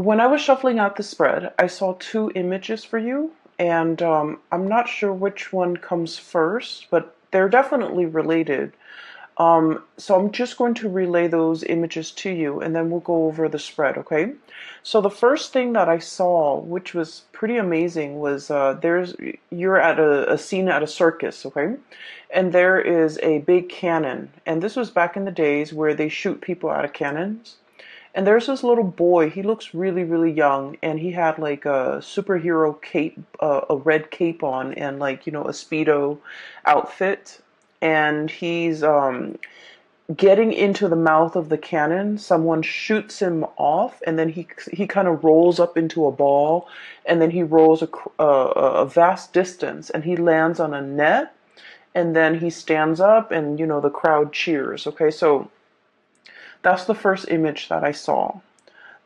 When I was shuffling out the spread, I saw two images for you, and I'm not sure which one comes first, but they're definitely related. So I'm just going to relay those images to you, and then we'll go over the spread, okay? So the first thing that I saw, which was pretty amazing, was you're at a scene at a circus, okay? And there is a big cannon, and this was back in the days where they shoot people out of cannons. And there's this little boy. He looks really, really young, and he had like a superhero cape, a red cape on, and like a speedo outfit. And he's getting into the mouth of the cannon. Someone shoots him off, and then he kind of rolls up into a ball, and then he rolls a vast distance, and he lands on a net, and then he stands up, and the crowd cheers. Okay, so that's the first image that I saw.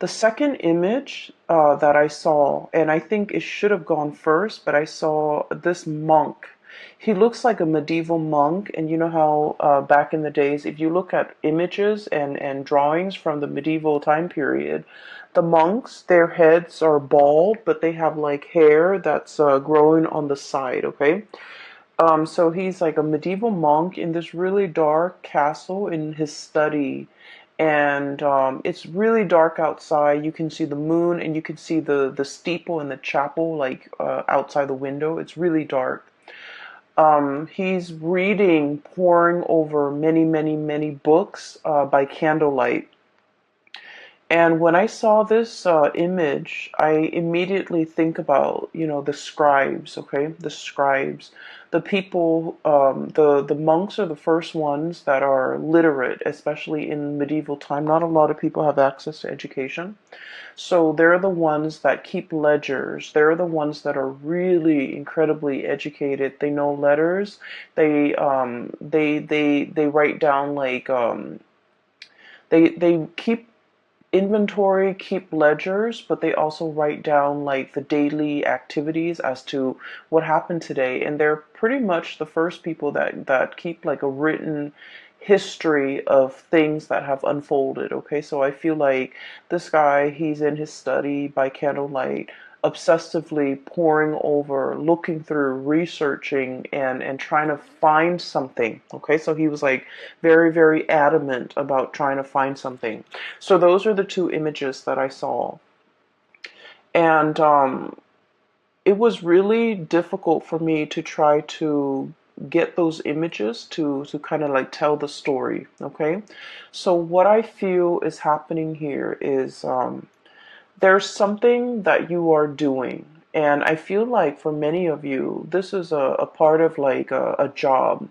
The second image that I saw, and I think it should have gone first, but I saw this monk. He looks like a medieval monk, and you know how back in the days, if you look at images and drawings from the medieval time period, the monks, their heads are bald, but they have like hair that's growing on the side, okay? So he's like a medieval monk in this really dark castle in his study, and it's really dark outside. You can see the moon, and you can see the steeple in the chapel, like outside the window. It's really dark. He's reading, poring over many, many, many books by candlelight. And when I saw this image, I immediately think about, the scribes, okay? The scribes. The people, the monks are the first ones that are literate, especially in medieval time. Not a lot of people have access to education. So they're the ones that keep ledgers. They're the ones that are really incredibly educated. They know letters. They write down like they keep inventory, keep ledgers, but they also write down like the daily activities as to what happened today. And they're pretty much the first people that keep like a written history of things that have unfolded. Okay, so I feel like this guy, he's in his study by candlelight, obsessively poring over, looking through, researching, and trying to find something. Okay, so he was like very, very adamant about trying to find something. So those are the two images that I saw. And it was really difficult for me to try to get those images to kind of like tell the story. Okay, so what I feel is happening here is there's something that you are doing. And I feel like for many of you, this is a part of like a job.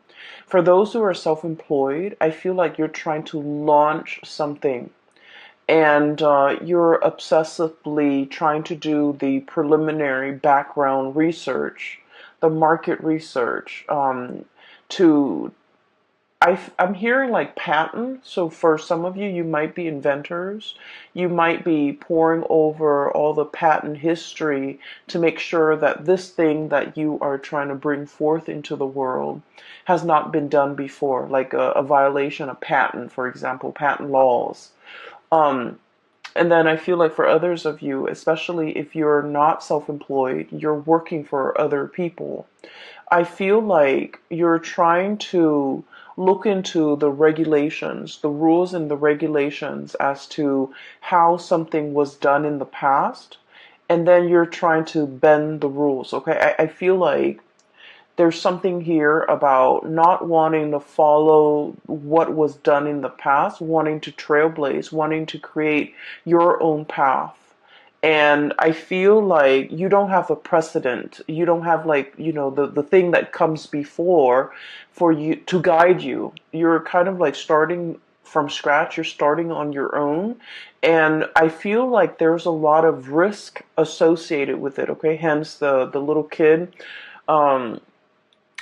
For those who are self-employed, I feel like you're trying to launch something, and you're obsessively trying to do the preliminary background research, the market research, to I'm hearing like patent. So for some of you, you might be inventors. You might be poring over all the patent history to make sure that this thing that you are trying to bring forth into the world has not been done before, like a violation of patent, for example, patent laws. Um, and then I feel like for others of you, especially if you're not self-employed, you're working for other people. I feel like you're trying to look into the regulations, the rules and the regulations as to how something was done in the past, and then you're trying to bend the rules. Okay, I feel like there's something here about not wanting to follow what was done in the past, wanting to trailblaze, wanting to create your own path. And I feel like you don't have a precedent. You don't have like, the thing that comes before for you to guide you. You're kind of like starting from scratch. You're starting on your own. And I feel like there's a lot of risk associated with it. Okay. Hence the little kid, um,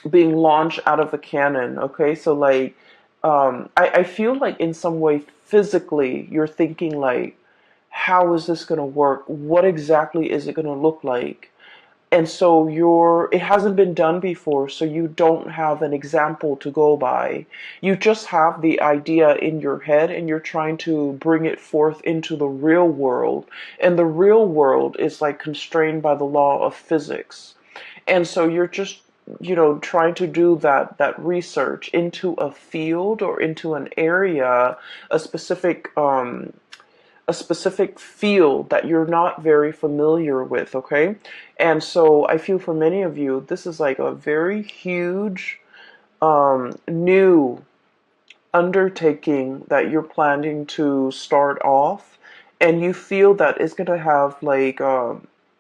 being launched out of a cannon. Okay, so like I feel like in some way physically you're thinking like, how is this going to work? What exactly is it going to look like? And so it hasn't been done before, so you don't have an example to go by. You just have the idea in your head and you're trying to bring it forth into the real world. And the real world is like constrained by the law of physics. And so you're just, trying to do that research into a field or into an area, a specific field that you're not very familiar with, okay? And so I feel for many of you, this is like a very huge new undertaking that you're planning to start off, and you feel that it's going to have like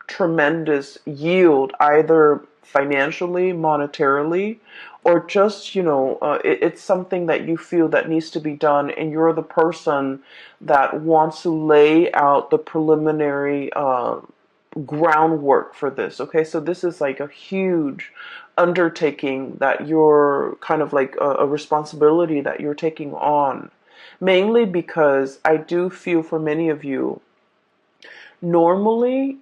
tremendous yield, either financially, monetarily, or just, it's something that you feel that needs to be done, and you're the person that wants to lay out the preliminary groundwork for this. Okay, so this is like a huge undertaking that you're kind of like a responsibility that you're taking on, mainly because I do feel for many of you, normally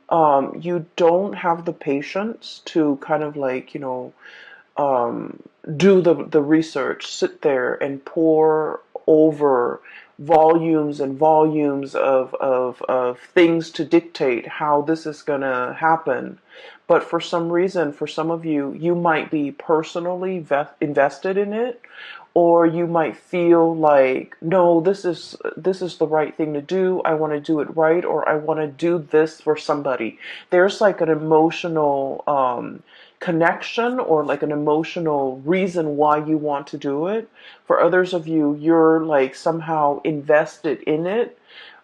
you don't have the patience to kind of like, um, do the research, sit there and pour over volumes and volumes of things to dictate how this is going to happen. But for some reason, for some of you, you might be personally invested in it, or you might feel like, no, this is the right thing to do. I want to do it right, or I want to do this for somebody. There's like an emotional connection, or like an emotional reason why you want to do it. For others of you, you're like somehow invested in it,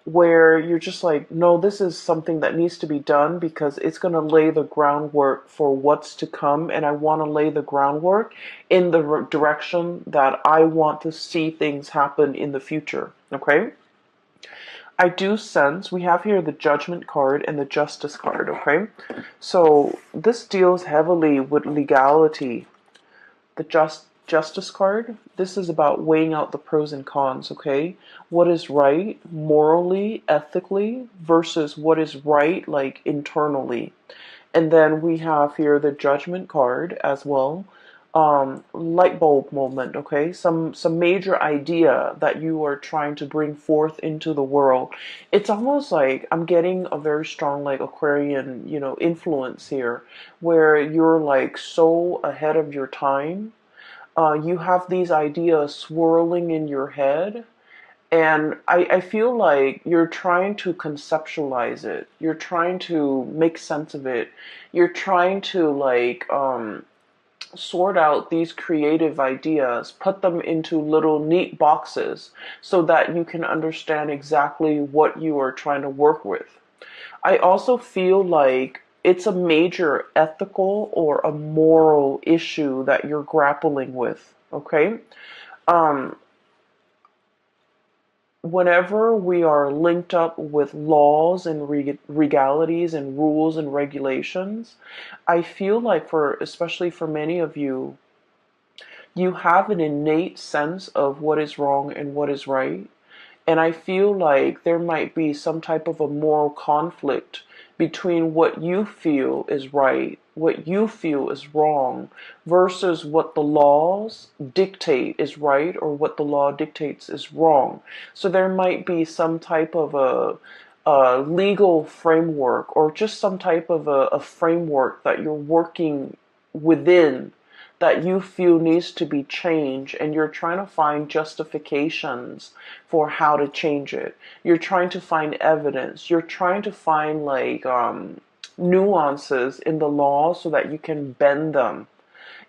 where you're just like, no, this is something that needs to be done because it's going to lay the groundwork for what's to come, and I want to lay the groundwork in the direction that I want to see things happen in the future. Okay? I do sense we have here the Judgment card and the Justice card. Okay? So this deals heavily with legality. The Justice card, this is about weighing out the pros and cons, okay? What is right morally, ethically, versus what is right like internally. And then we have here the Judgment card as well. Light bulb moment, okay? Some major idea that you are trying to bring forth into the world. It's almost like I'm getting a very strong like Aquarian, influence here, where you're like so ahead of your time. You have these ideas swirling in your head, and I feel like you're trying to conceptualize it. You're trying to make sense of it. You're trying to like sort out these creative ideas, put them into little neat boxes so that you can understand exactly what you are trying to work with. I also feel like it's a major ethical or a moral issue that you're grappling with, okay? Um, Whenever we are linked up with laws and regalities and rules and regulations, I feel like especially for many of you, you have an innate sense of what is wrong and what is right. And I feel like there might be some type of a moral conflict between what you feel is right, what you feel is wrong, versus what the laws dictate is right or what the law dictates is wrong. So there might be some type of a legal framework, or just some type of a framework that you're working within, that you feel needs to be changed, and you're trying to find justifications for how to change it. You're trying to find evidence. You're trying to find like nuances in the law so that you can bend them.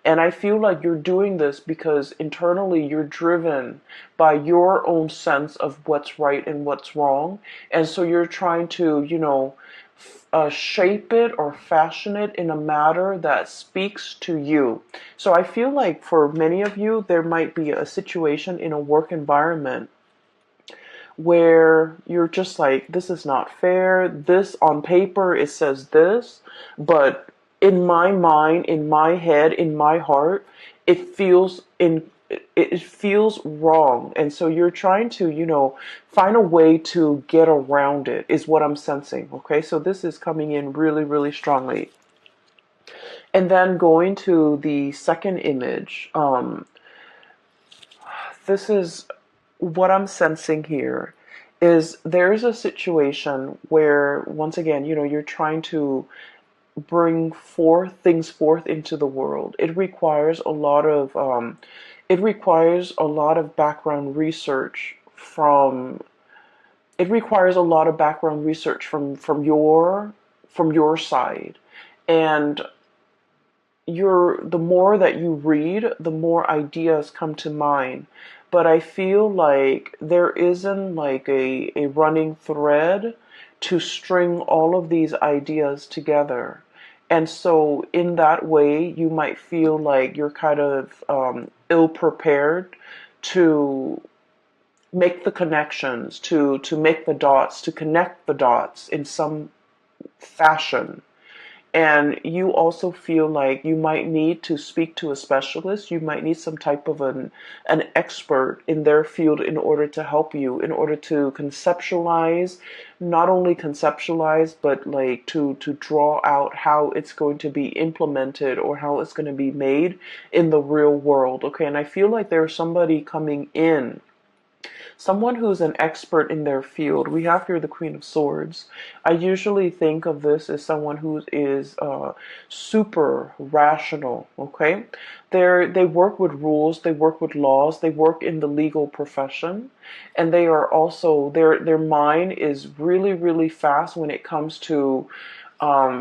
And I feel like you're doing this because internally you're driven by your own sense of what's right and what's wrong. And so you're trying to, shape it or fashion it in a manner that speaks to you. So I feel like for many of you, there might be a situation in a work environment where you're just like, this is not fair. This on paper, it says this, but in my mind, in my head, in my heart, it feels wrong. And so you're trying to, find a way to get around it, is what I'm sensing. Okay, so this is coming in really, really strongly. And then going to the second image, this is what I'm sensing here is there's a situation where, once again, you're trying to bring forth things forth into the world. It requires a lot of background research from it requires a lot of background research from your side. And the more that you read, the more ideas come to mind. But I feel like there isn't like a running thread to string all of these ideas together. And so in that way, you might feel like you're kind of ill prepared to make the connections, to make the dots, to connect the dots in some fashion. And you also feel like you might need to speak to a specialist. You might need some type of an expert in their field in order to help you, in order to conceptualize, not only conceptualize, but like to draw out how it's going to be implemented or how it's going to be made in the real world. Okay, and I feel like there's somebody coming in, someone who's an expert in their field. We have here the Queen of Swords. I usually think of this as someone who is super rational. Okay, they work with rules, they work with laws, they work in the legal profession, and they are also their mind is really really fast when it comes to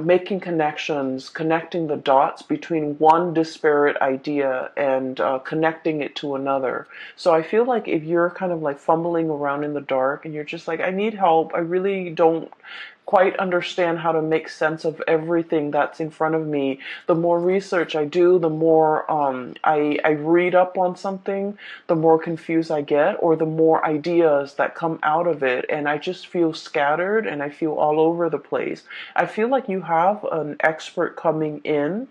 making connections, connecting the dots between one disparate idea and connecting it to another. So I feel like if you're kind of like fumbling around in the dark and you're just like, I need help, I really don't quite understand how to make sense of everything that's in front of me. The more research I do, the more I read up on something, the more confused I get, or the more ideas that come out of it, and I just feel scattered and I feel all over the place. I feel like you have an expert coming in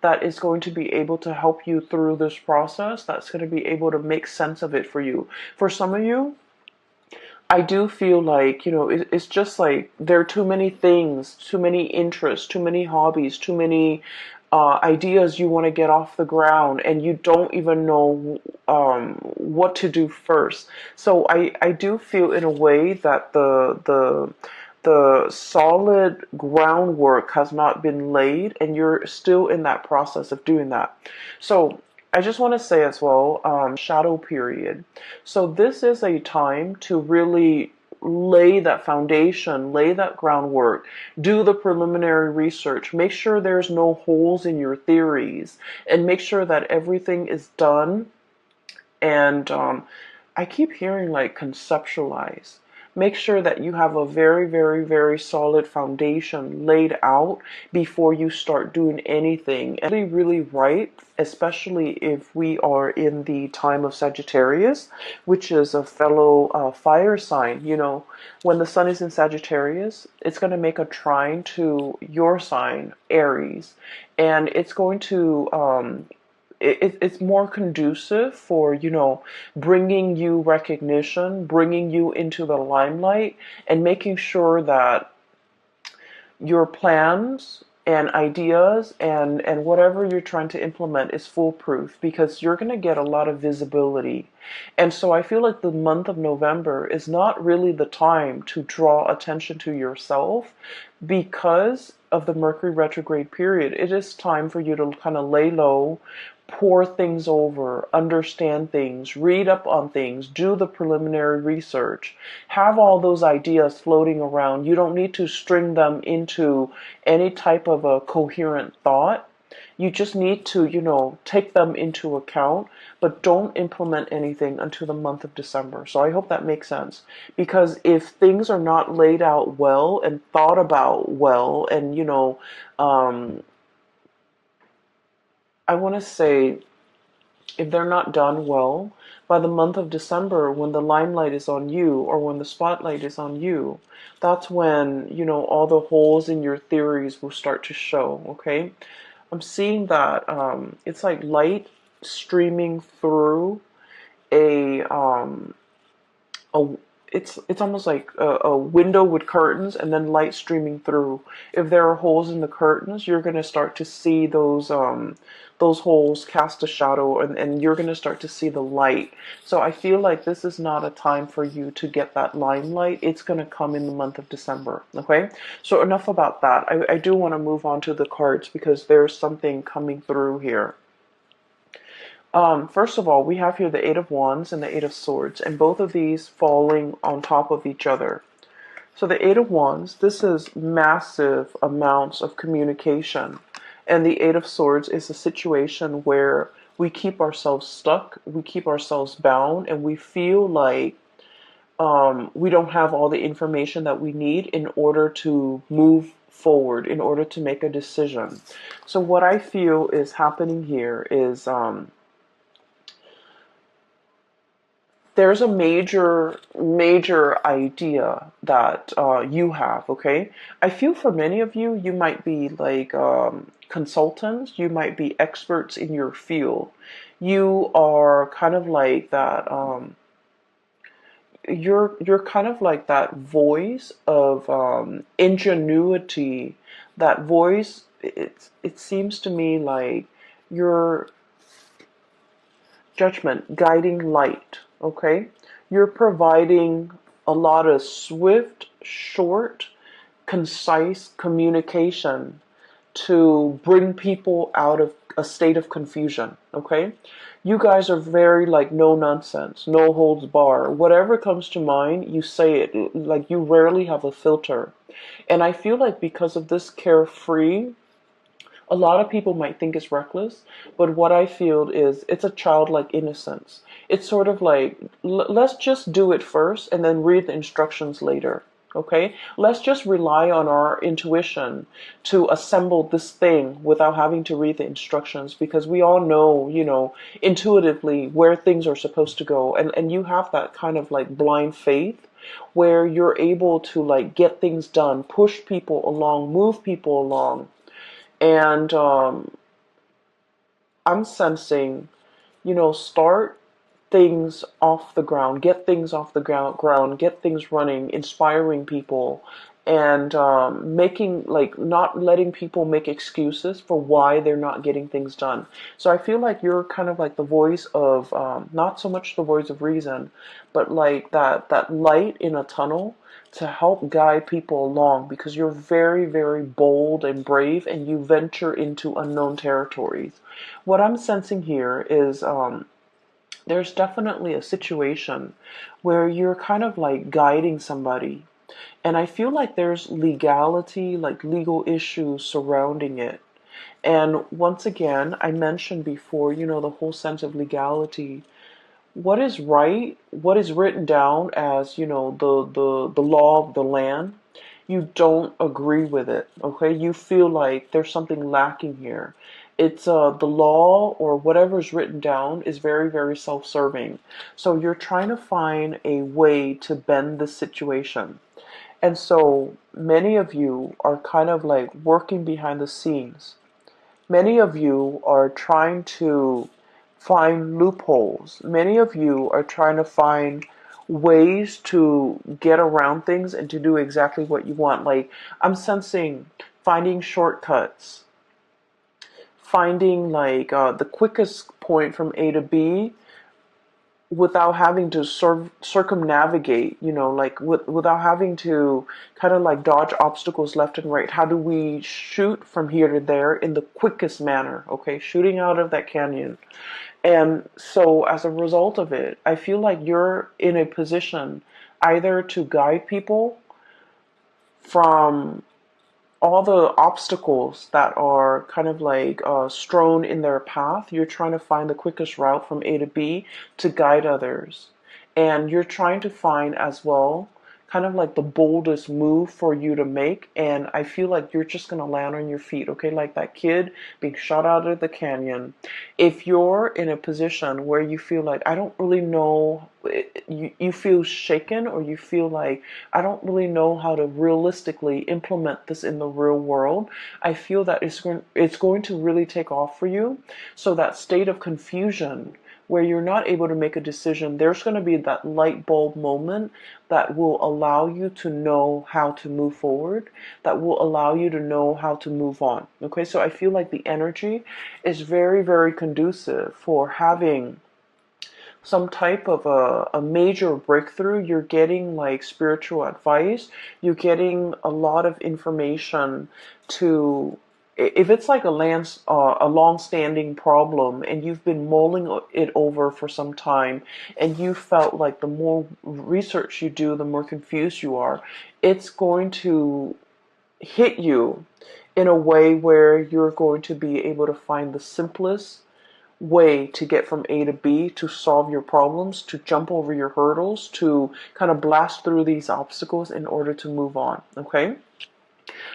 that is going to be able to help you through this process, that's going to be able to make sense of it for you. For some of you, I do feel like, it's just like there are too many things, too many interests, too many hobbies, too many ideas you want to get off the ground, and you don't even know what to do first. So I do feel in a way that the solid groundwork has not been laid, and you're still in that process of doing that. So I just want to say as well, shadow period. So this is a time to really lay that foundation, lay that groundwork, do the preliminary research, make sure there's no holes in your theories, and make sure that everything is done. And I keep hearing like conceptualize. Make sure that you have a very, very, very solid foundation laid out before you start doing anything. And really, really right, especially if we are in the time of Sagittarius, which is a fellow fire sign. When the sun is in Sagittarius, it's going to make a trine to your sign, Aries, and it's going to it's more conducive for, bringing you recognition, bringing you into the limelight, and making sure that your plans and ideas and whatever you're trying to implement is foolproof, because you're going to get a lot of visibility. And so I feel like the month of November is not really the time to draw attention to yourself because of the Mercury retrograde period. It is time for you to kind of lay low, pour things over, understand things, read up on things, do the preliminary research, have all those ideas floating around. You don't need to string them into any type of a coherent thought. You just need to, take them into account, but don't implement anything until the month of December. So I hope that makes sense. Because if things are not laid out well and thought about well, and, I want to say, if they're not done well, by the month of December, when the limelight is on you or when the spotlight is on you, that's when, all the holes in your theories will start to show, okay? I'm seeing that it's like light streaming through a, um, a it's almost like a window with curtains and then light streaming through. If there are holes in the curtains, you're going to start to see those holes cast a shadow, and you're going to start to see the light. So I feel like this is not a time for you to get that limelight. It's going to come in the month of December. Okay, so enough about that. I do want to move on to the cards because there's something coming through here. First of all, we have here the Eight of Wands and the Eight of Swords, and both of these falling on top of each other. So the Eight of Wands, this is massive amounts of communication. And the Eight of Swords is a situation where we keep ourselves stuck, we keep ourselves bound, and we feel like we don't have all the information that we need in order to move forward, in order to make a decision. So what I feel is happening here is there's a major idea that you have. Okay, I feel for many of you, you might be like consultants, you might be experts in your field. You are kind of like that. You're kind of like that voice of ingenuity. That voice. It seems to me like you're judgment, guiding light, okay? You're providing a lot of swift, short, concise communication to bring people out of a state of confusion, okay? You guys are very like no nonsense, no holds bar. Whatever comes to mind, you say it. Like you rarely have a filter. And I feel like because of this carefree, a lot of people might think it's reckless, but what I feel is it's a childlike innocence. It's sort of like, let's just do it first and then read the instructions later. Okay? Let's just rely on our intuition to assemble this thing without having to read the instructions because we all know, intuitively where things are supposed to go. And you have that kind of like blind faith where you're able to like get things done, push people along, move people along. And I'm sensing, start things off the ground, get things off the ground, get things running, inspiring people, and making, like, not letting people make excuses for why they're not getting things done. So I feel like you're kind of like the voice of, not so much the voice of reason, but like that light in a tunnel to help guide people along because you're very, very bold and brave and you venture into unknown territories. What I'm sensing here is there's definitely a situation where you're kind of like guiding somebody. And I feel like there's legality, like legal issues surrounding it. And once again, I mentioned before, the whole sense of legality. What is right, what is written down as, the law of the land, you don't agree with it, okay? You feel like there's something lacking here. It's the law or whatever's written down is very, very self-serving. So you're trying to find a way to bend the situation. And so many of you are kind of like working behind the scenes. Many of you are trying to find loopholes. Many of you are trying to find ways to get around things and to do exactly what you want. Like, I'm sensing finding shortcuts, finding like the quickest point from A to B without having to circumnavigate, like without having to kind of like dodge obstacles left and right. How do we shoot from here to there in the quickest manner? Okay, shooting out of that canyon. And so as a result of it, I feel like you're in a position either to guide people from all the obstacles that are kind of like strewn in their path. You're trying to find the quickest route from A to B to guide others. And you're trying to find as well kind of like the boldest move for you to make. And I feel like you're just going to land on your feet, okay? Like that kid being shot out of the canyon. If you're in a position where you feel like, I don't really know, you feel shaken, or you feel like, I don't really know how to realistically implement this in the real world, I feel that it's going to really take off for you. So that state of confusion where you're not able to make a decision, there's going to be that light bulb moment that will allow you to know how to move forward, that will allow you to know how to move on. Okay, so I feel like the energy is very, very conducive for having some type of a major breakthrough. You're getting like spiritual advice, you're getting a lot of information to, if it's like a long-standing problem and you've been mulling it over for some time, and you felt like the more research you do, the more confused you are, it's going to hit you in a way where you're going to be able to find the simplest way to get from A to B, to solve your problems, to jump over your hurdles, to kind of blast through these obstacles in order to move on. Okay?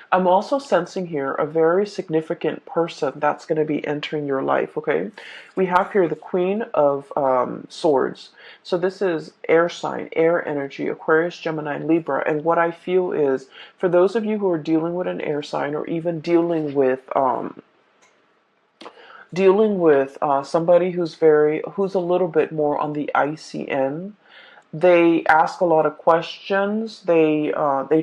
I'm also sensing here a very significant person that's going to be entering your life. Okay? We have here the Queen of Swords. So this is air sign, air energy, Aquarius, Gemini, Libra. And what I feel is, for those of you who are dealing with an air sign, or even dealing with somebody who's a little bit more on the icy end. They ask a lot of questions. They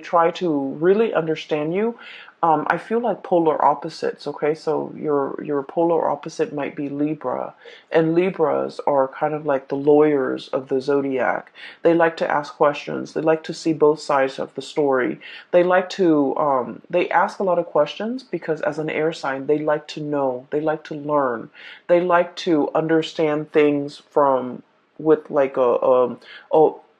try to really understand you. I feel like polar opposites. Okay, so your polar opposite might be Libra, and Libras are kind of like the lawyers of the zodiac. They like to ask questions. They like to see both sides of the story. They ask a lot of questions because, as an air sign, they like to know. They like to learn. They like to understand things from with like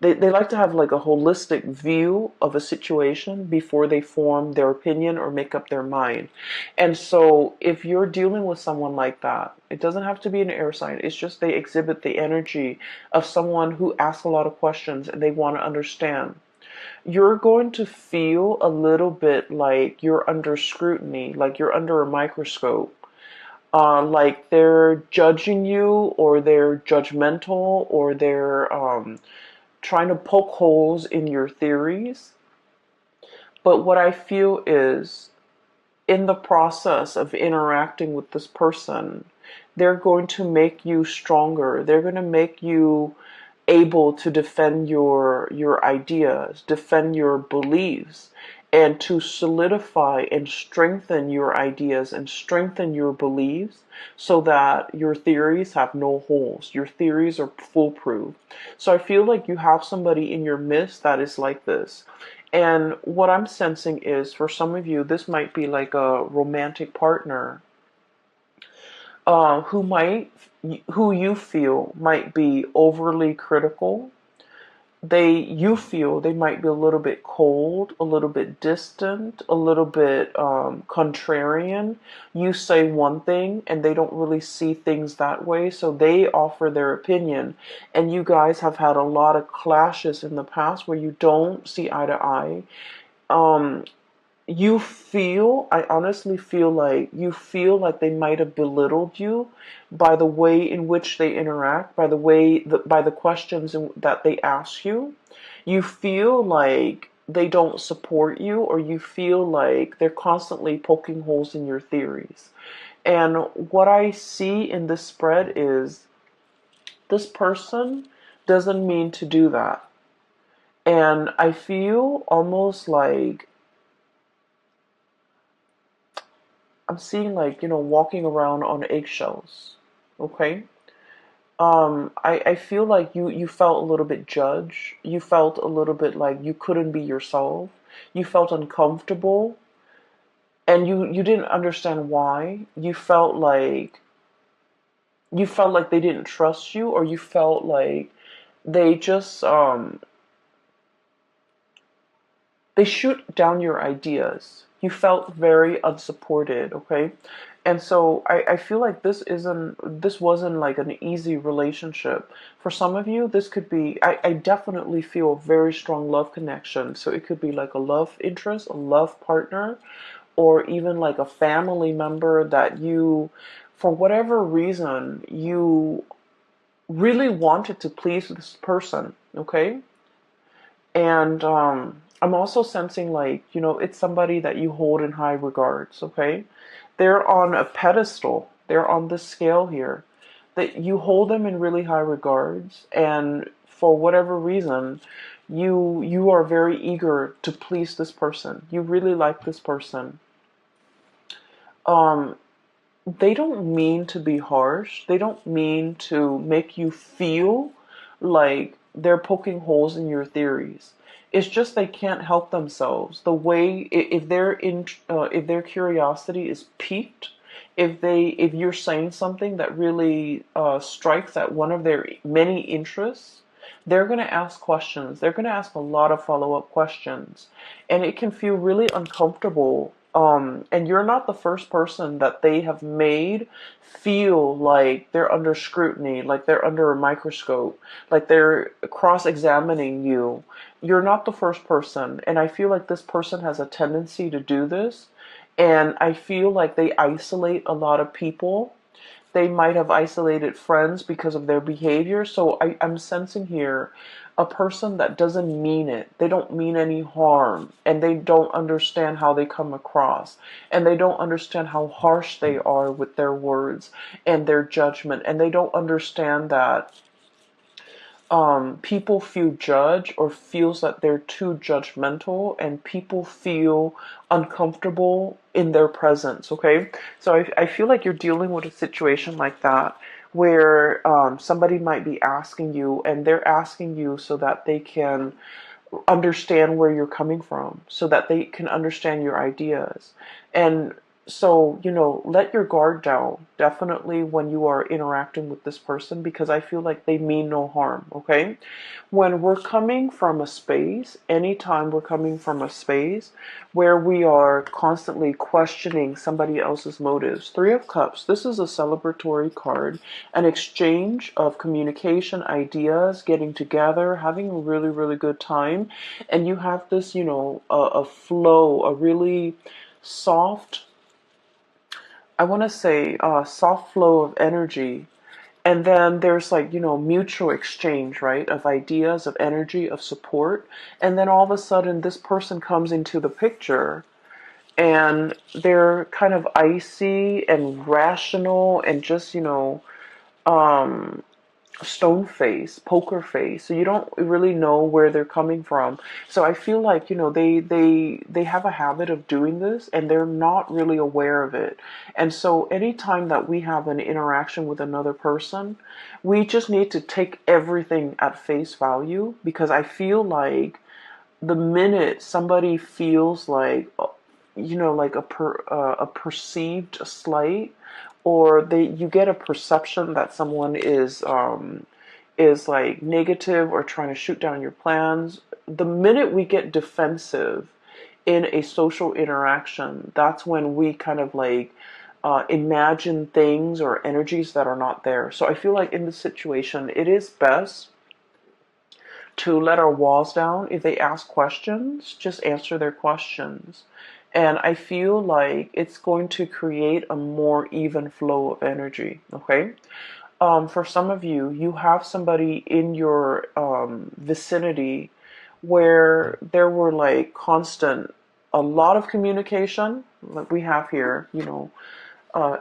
they like to have like a holistic view of a situation before they form their opinion or make up their mind. And so if you're dealing with someone like that, it doesn't have to be an air sign. It's just they exhibit the energy of someone who asks a lot of questions and they want to understand. You're going to feel a little bit like you're under scrutiny, like you're under a microscope, like they're judging you, or they're judgmental, or they're trying to poke holes in your theories. But what I feel is, in the process of interacting with this person, they're going to make you stronger. They're going to make you able to defend your ideas, defend your beliefs, and to solidify and strengthen your ideas and strengthen your beliefs, so that your theories have no holes. Your theories are foolproof. So I feel like you have somebody in your midst that is like this. And what I'm sensing is, for some of you, this might be like a romantic partner who you feel might be overly critical. You feel they might be a little bit cold, a little bit distant, a little bit contrarian. You say one thing and they don't really see things that way, so they offer their opinion. And you guys have had a lot of clashes in the past where you don't see eye to eye. I honestly feel like you feel like they might have belittled you by the way in which they interact, by the questions that they ask you. You feel like they don't support you, or you feel like they're constantly poking holes in your theories. And what I see in this spread is, this person doesn't mean to do that. And I feel almost like I'm seeing, like, walking around on eggshells. Okay? I feel like you felt a little bit judged. You felt a little bit like you couldn't be yourself. You felt uncomfortable, and you didn't understand why. You felt like they didn't trust you, or you felt like they just they shoot down your ideas. You felt very unsupported, okay? And so I feel like this wasn't like an easy relationship. For some of you, this could be, I definitely feel a very strong love connection. So it could be like a love interest, a love partner, or even like a family member that you, for whatever reason, you really wanted to please this person, okay? And I'm also sensing, like, it's somebody that you hold in high regards, okay? They're on a pedestal. They're on the scale here. that you hold them in really high regards, and for whatever reason, you are very eager to please this person. You really like this person. Um, they don't mean to be harsh. They don't mean to make you feel like they're poking holes in your theories. It's just they can't help themselves. The way if their curiosity is piqued, if you're saying something that really strikes at one of their many interests, they're going to ask questions. They're going to ask a lot of follow-up questions, and it can feel really uncomfortable. And you're not the first person that they have made feel like they're under scrutiny, like they're under a microscope, like they're cross-examining you. You're not the first person, and I feel like this person has a tendency to do this, and I feel like they isolate a lot of people. They might have isolated friends because of their behavior. So I'm sensing here a person that doesn't mean it. They don't mean any harm, and they don't understand how they come across, and they don't understand how harsh they are with their words and their judgment, and they don't understand that people feel judged or feels that they're too judgmental, and people feel uncomfortable in their presence. Okay, so I feel like you're dealing with a situation like that where somebody might be asking you, and they're asking you so that they can understand where you're coming from, so that they can understand your ideas. And so, let your guard down definitely when you are interacting with this person, because I feel like they mean no harm. Okay, when we're coming from a space, anytime we're coming from a space where we are constantly questioning somebody else's motives. Three of Cups, this is a celebratory card, an exchange of communication, ideas, getting together, having a really, really good time. And you have this, a flow, a really soft, I want to say, soft flow of energy. And then there's like, mutual exchange, right? Of ideas, of energy, of support. And then all of a sudden, this person comes into the picture, and they're kind of icy and rational and just, um, stone face, poker face. So you don't really know where they're coming from. So I feel like, they have a habit of doing this, and they're not really aware of it. And so anytime that we have an interaction with another person, we just need to take everything at face value, because I feel like the minute somebody feels like, like a perceived slight, or you get a perception that someone is like negative or trying to shoot down your plans. The minute we get defensive in a social interaction, that's when we kind of like imagine things or energies that are not there. So I feel like in this situation, it is best to let our walls down. If they ask questions, just answer their questions. And I feel like it's going to create a more even flow of energy. Okay. For some of you, you have somebody in your vicinity where there were like a lot of communication, like we have here,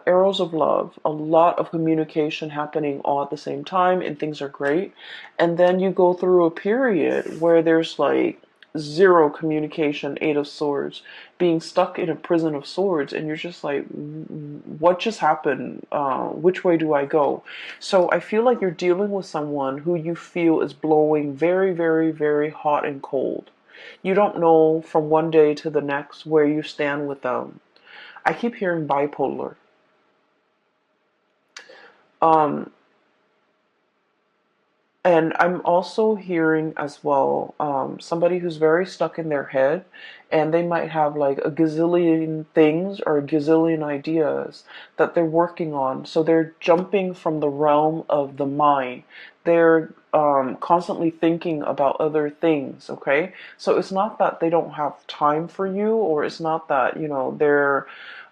arrows of love, a lot of communication happening all at the same time, and things are great. And then you go through a period where there's like zero communication, Eight of Swords, being stuck in a prison of swords, and you're just like, what just happened? Which way do I go? So I feel like you're dealing with someone who you feel is blowing very, very, very hot and cold. You don't know from one day to the next where you stand with them. I keep hearing bipolar. Um, and I'm also hearing as well somebody who's very stuck in their head, and they might have like a gazillion things or a gazillion ideas that they're working on. So they're jumping from the realm of the mind. They're constantly thinking about other things, okay? So it's not that they don't have time for you, or it's not that, they're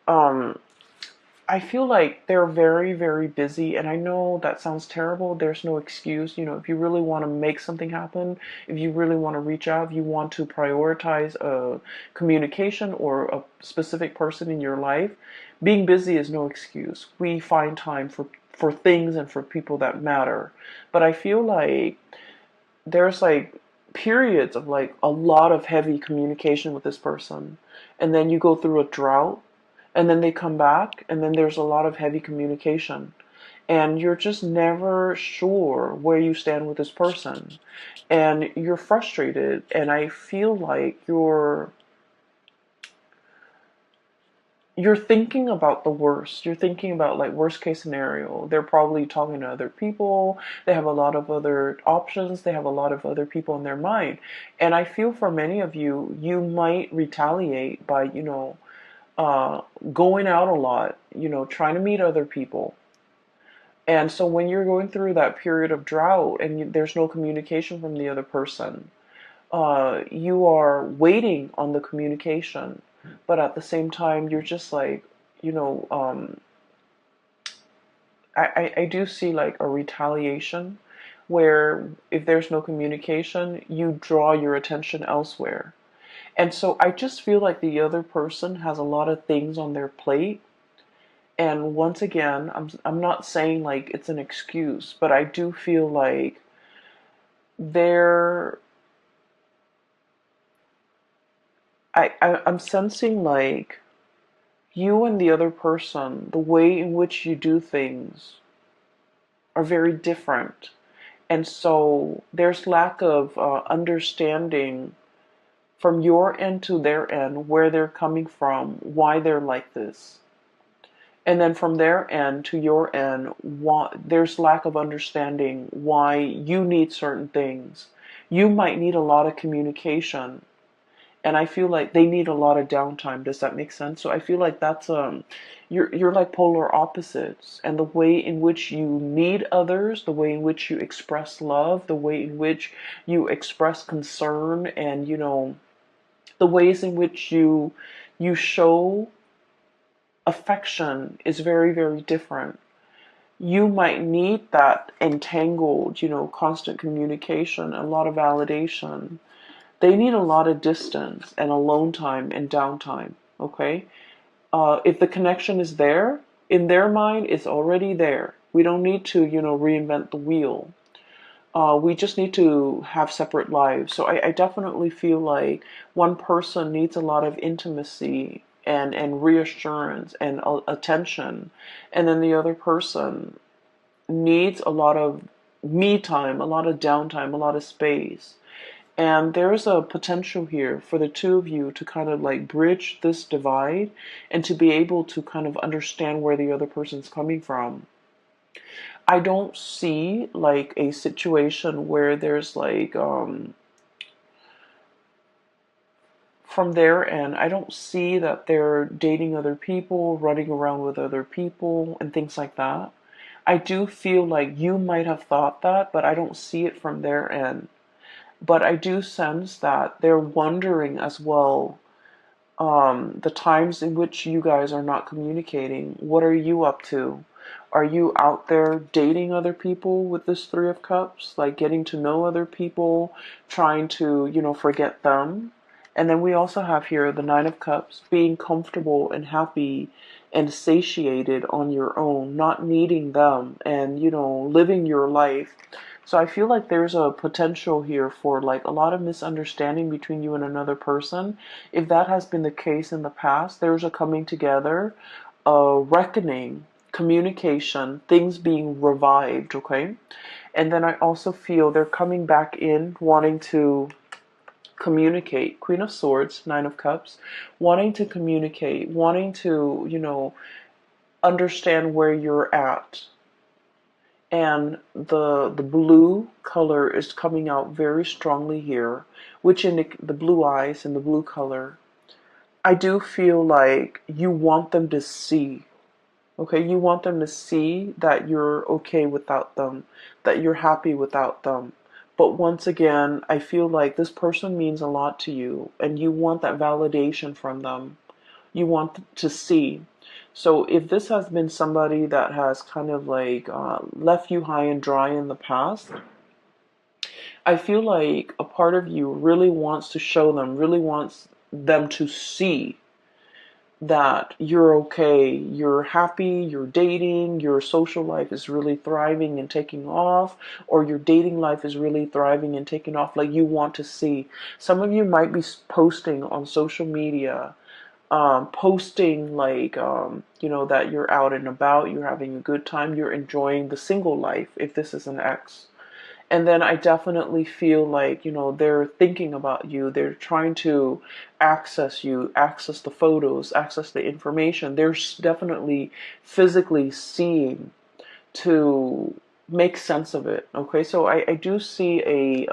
um, I feel like they're very, very busy, and I know that sounds terrible. There's no excuse. If you really want to make something happen, if you really want to reach out, if you want to prioritize a communication or a specific person in your life, being busy is no excuse. We find time for things and for people that matter. But I feel like there's like periods of like a lot of heavy communication with this person, and then you go through a drought, and then they come back, and then there's a lot of heavy communication, and you're just never sure where you stand with this person, and you're frustrated, and I feel like you're thinking about the worst. You're thinking about like worst case scenario. They're probably talking to other people. They have a lot of other options. They have a lot of other people in their mind. And I feel for many of you, you might retaliate by, uh, going out a lot, trying to meet other people. And so when you're going through that period of drought and there's no communication from the other person, you are waiting on the communication, but at the same time, you're just like, you know, um, I do see like a retaliation where if there's no communication, you draw your attention elsewhere. And so I just feel like the other person has a lot of things on their plate. And once again, I'm not saying like it's an excuse, but I do feel like they're I'm sensing like you and the other person, the way in which you do things are very different. And so there's lack of understanding from your end to their end, where they're coming from, why they're like this. And then from their end to your end, there's lack of understanding why you need certain things. You might need a lot of communication, and I feel like they need a lot of downtime. Does that make sense? So I feel like that's you're like polar opposites, and the way in which you need others, the way in which you express love, the way in which you express concern, and the ways in which you show affection is very, very different. You might need that entangled, constant communication, a lot of validation. They need a lot of distance and alone time and downtime. Okay, if the connection is there in their mind, it's already there. We don't need to, reinvent the wheel. We just need to have separate lives. So I definitely feel like one person needs a lot of intimacy and reassurance and attention, and then the other person needs a lot of me time, a lot of downtime, a lot of space. And there's a potential here for the two of you to kind of like bridge this divide and to be able to kind of understand where the other person's coming from. I don't see like a situation where there's like from their end, I don't see that they're dating other people, running around with other people and things like that. I do feel like you might have thought that, but I don't see it from their end. But I do sense that they're wondering as well, the times in which you guys are not communicating. What are you up to? Are you out there dating other people with this Three of Cups? Like getting to know other people, trying to, forget them? And then we also have here the Nine of Cups, being comfortable and happy and satiated on your own, not needing them and, living your life. So I feel like there's a potential here for like a lot of misunderstanding between you and another person. If that has been the case in the past, there's a coming together, a reckoning, communication, things being revived, okay? And then I also feel they're coming back in wanting to communicate. Queen of Swords, Nine of Cups, wanting to communicate, wanting to, understand where you're at. And the blue color is coming out very strongly here, which in the blue eyes and the blue color, I do feel like you want them to see. Okay, you want them to see that you're okay without them, that you're happy without them. But once again, I feel like this person means a lot to you, and you want that validation from them. You want to see. So if this has been somebody that has kind of like left you high and dry in the past, I feel like a part of you really wants to show them, really wants them to see that you're okay, you're happy, you're dating, your social life is really thriving and taking off, or your dating life is really thriving and taking off, like you want to see. Some of you might be posting on social media, posting like, that you're out and about, you're having a good time, you're enjoying the single life, if this is an ex. And then I definitely feel like, they're thinking about you. They're trying to access you, access the photos, access the information. They're definitely physically seeing to make sense of it. Okay, so I do see a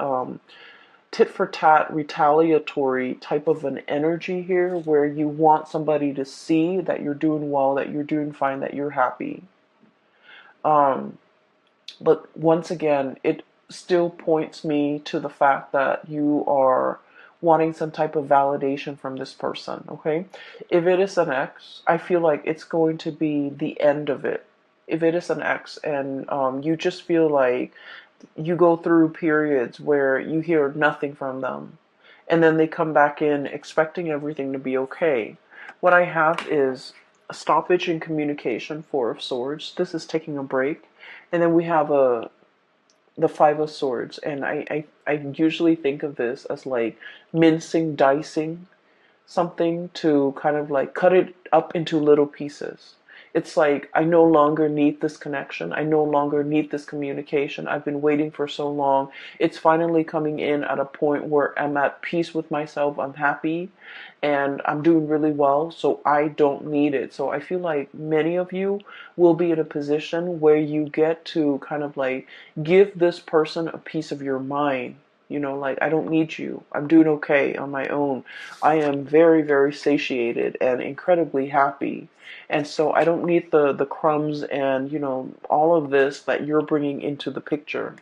tit for tat retaliatory type of an energy here where you want somebody to see that you're doing well, that you're doing fine, that you're happy. Um, But once again, it still points me to the fact that you are wanting some type of validation from this person, okay? If it is an ex, I feel like it's going to be the end of it. If it is an ex and you just feel like you go through periods where you hear nothing from them, and then they come back in expecting everything to be okay. What I have is a stoppage in communication, Four of Swords. This is taking a break. And then we have the Five of Swords. And I usually think of this as like mincing, dicing something to kind of like cut it up into little pieces. It's like, I no longer need this connection. I no longer need this communication. I've been waiting for so long. It's finally coming in at a point where I'm at peace with myself. I'm happy and I'm doing really well. So I don't need it. So I feel like many of you will be in a position where you get to kind of like give this person a piece of your mind. Like, I don't need you. I'm doing okay on my own. I am very, very satiated and incredibly happy. And so I don't need the crumbs and, all of this that you're bringing into the picture.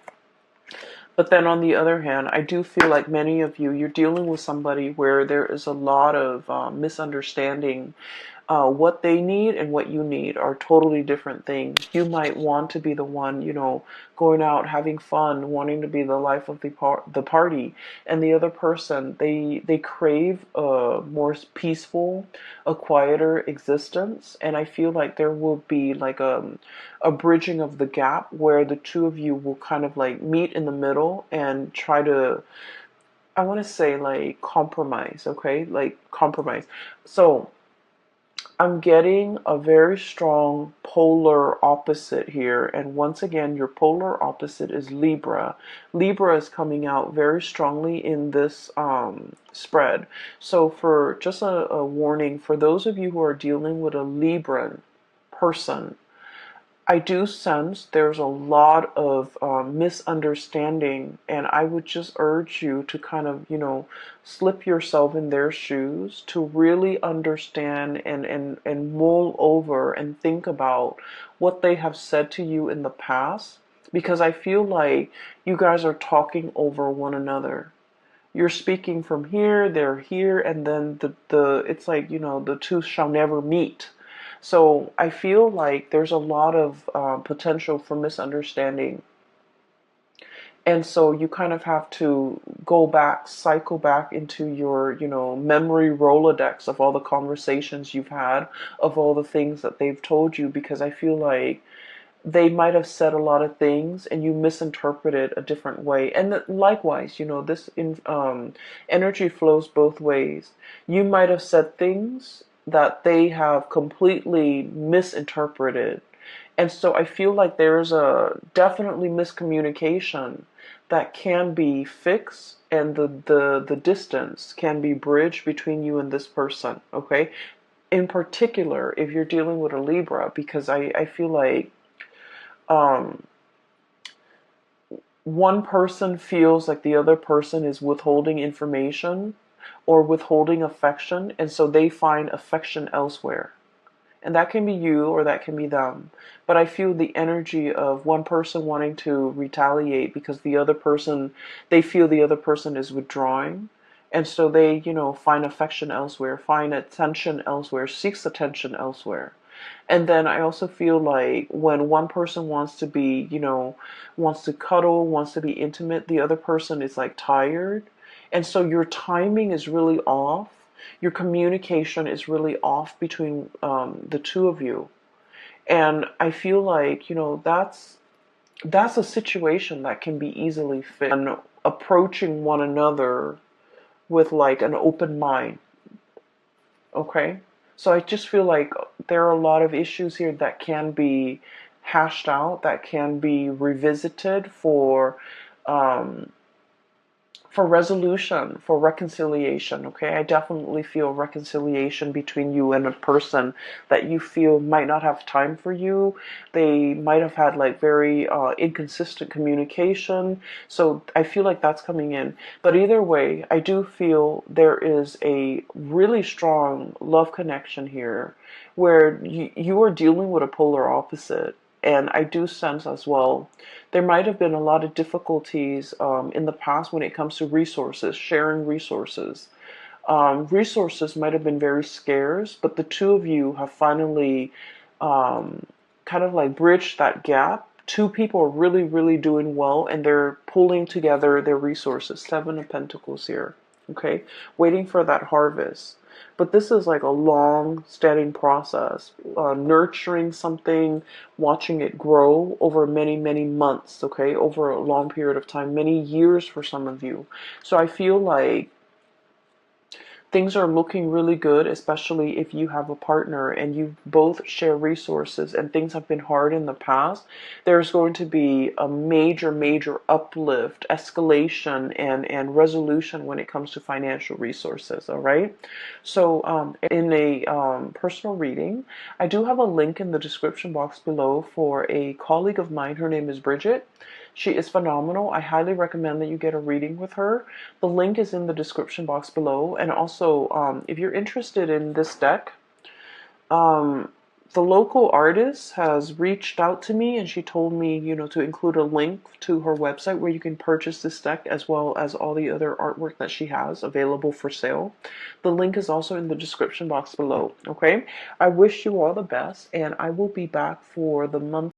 But then on the other hand, I do feel like many of you, you're dealing with somebody where there is a lot of misunderstanding. What they need and what you need are totally different things. You might want to be the one, going out, having fun, wanting to be the life of the party, and the other person, they crave a more peaceful, a quieter existence. And I feel like there will be like a bridging of the gap where the two of you will kind of like meet in the middle and try to, I want to say, like, compromise. Okay, like compromise. So I'm getting a very strong polar opposite here. And once again, your polar opposite is Libra. Libra is coming out very strongly in this spread. So for just a warning, for those of you who are dealing with a Libran person, I do sense there's a lot of misunderstanding, and I would just urge you to kind of, slip yourself in their shoes to really understand and mull over and think about what they have said to you in the past, because I feel like you guys are talking over one another. You're speaking from here, they're here, and then the it's like, the two shall never meet. So I feel like there's a lot of potential for misunderstanding. And so you kind of have to go back, cycle back into your, memory Rolodex of all the conversations you've had, of all the things that they've told you, because I feel like they might have said a lot of things and you misinterpreted a different way. And likewise, energy flows both ways. You might have said things that they have completely misinterpreted. And so I feel like there's a definitely miscommunication that can be fixed, and the distance can be bridged between you and this person, okay? In particular, if you're dealing with a Libra, because I feel like um, one person feels like the other person is withholding information or withholding affection, and so they find affection elsewhere. And that can be you or that can be them. But I feel the energy of one person wanting to retaliate because they feel the other person is withdrawing. And so they, find affection elsewhere, find attention elsewhere, seeks attention elsewhere. And then I also feel like when one person wants to be, wants to cuddle, wants to be intimate, the other person is like tired. And so your timing is really off. your communication is really off between the two of you. And I feel like, that's a situation that can be easily fixed. And approaching one another with like an open mind. Okay? So I just feel like there are a lot of issues here that can be hashed out, that can be revisited um, for resolution, for reconciliation. Okay, I definitely feel reconciliation between you and a person that you feel might not have time for you. They might have had like very inconsistent communication. So I feel like that's coming in. But either way, I do feel there is a really strong love connection here where you are dealing with a polar opposite. And I do sense as well, there might have been a lot of difficulties in the past when it comes to resources, sharing resources. Resources might have been very scarce, but the two of you have finally um, kind of like bridged that gap. Two people are really, really doing well, and they're pulling together their resources. Seven of Pentacles here, okay? Waiting for that harvest. But this is like a long standing process, nurturing something, watching it grow over many, many months, okay, over a long period of time, many years for some of you. So I feel like things are looking really good, especially if you have a partner and you both share resources and things have been hard in the past. There's going to be a major, major uplift, escalation, and resolution when it comes to financial resources, all right? So in a personal reading, I do have a link in the description box below for a colleague of mine. Her name is Bridget. She is phenomenal. I highly recommend that you get a reading with her. The link is in the description box below. And also, if you're interested in this deck, um, the local artist has reached out to me and she told me, to include a link to her website where you can purchase this deck as well as all the other artwork that she has available for sale. The link is also in the description box below. Okay, I wish you all the best, and I will be back for the month